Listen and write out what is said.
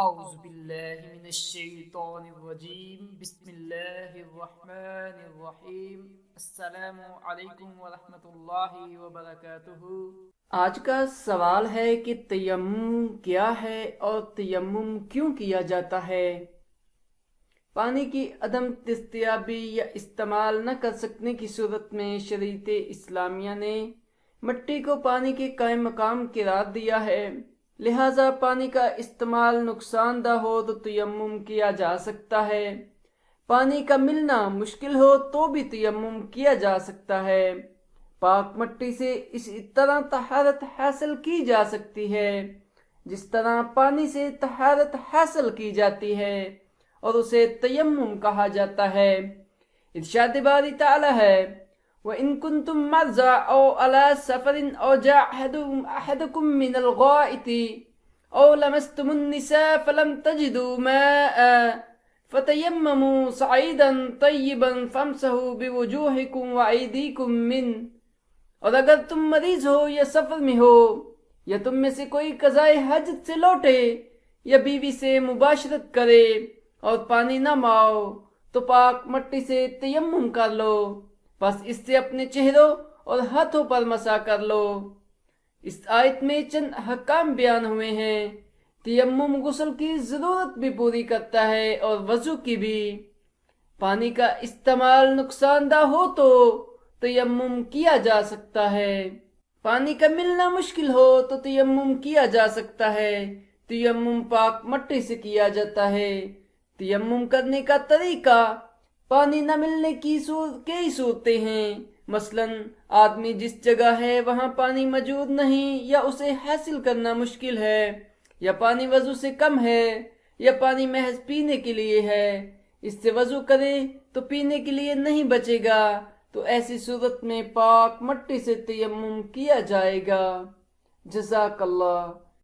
اعوذ باللہ من الشیطان الرجیم بسم اللہ الرحمن الرحیم السلام علیکم ورحمۃ اللہ وبرکاتہ۔ آج کا سوال ہے کہ تیمم کیا ہے اور تیمم کیوں کیا جاتا ہے؟ پانی کی عدم دستیابی یا استعمال نہ کر سکنے کی صورت میں شریعت اسلامیہ نے مٹی کو پانی کے قائم مقام قرار دیا ہے، لہٰذا پانی کا استعمال نقصان دہ ہو تو تیمم کیا جا سکتا ہے، پانی کا ملنا مشکل ہو تو بھی تیمم کیا جا سکتا ہے۔ پاک مٹی سے اسی طرح طہارت حاصل کی جا سکتی ہے جس طرح پانی سے طہارت حاصل کی جاتی ہے، اور اسے تیمم کہا جاتا ہے۔ ارشاد باری تعالی ہے، وَإِن كُنتُم مَّرْضَىٰ أَوْ عَلَىٰ سَفَرٍ أَوْ جَاءَ أَحَدُكُم مِّنَ الْغَائِطِ أَوْ لَمَسْتُمُ النِّسَاءَ فَلَمْ تَجِدُوا مَاءً فَتَيَمَّمُوا صَعِيدًا طَيِّبًا فَامْسَحُوا بِوُجُوهِكُمْ وَأَيْدِيكُمْ مِنْهُ۔ اور اگر تم مریض ہو یا سفر میں ہو، یا تم میں سے کوئی قضائے حاجت سے لوٹے یا بیوی سے مباشرت کرے اور پانی نہ ماؤ تو پاک مٹی سے تیمم کر لو، بس اس سے اپنے چہروں اور ہاتھوں پر مسح کر لو۔ اس آیت میں چند احکام بیان ہوئے ہیں۔ تیمم غسل کی ضرورت بھی پوری کرتا ہے اور وضو کی بھی۔ پانی کا استعمال نقصان دہ ہو تو تیمم کیا جا سکتا ہے، پانی کا ملنا مشکل ہو تو تیمم کیا جا سکتا ہے۔ تیمم پاک مٹی سے کیا جاتا ہے۔ تیمم کرنے کا طریقہ، پانی نہ ملنے کی کئی صورتیں ہیں، مثلاً آدمی جس جگہ ہے وہاں پانی موجود نہیں یا اسے حاصل کرنا مشکل ہے، یا پانی وضو سے کم ہے، یا پانی محض پینے کے لیے ہے، اس سے وضو کرے تو پینے کے لیے نہیں بچے گا، تو ایسی صورت میں پاک مٹی سے تیمم کیا جائے گا۔ جزاک اللہ۔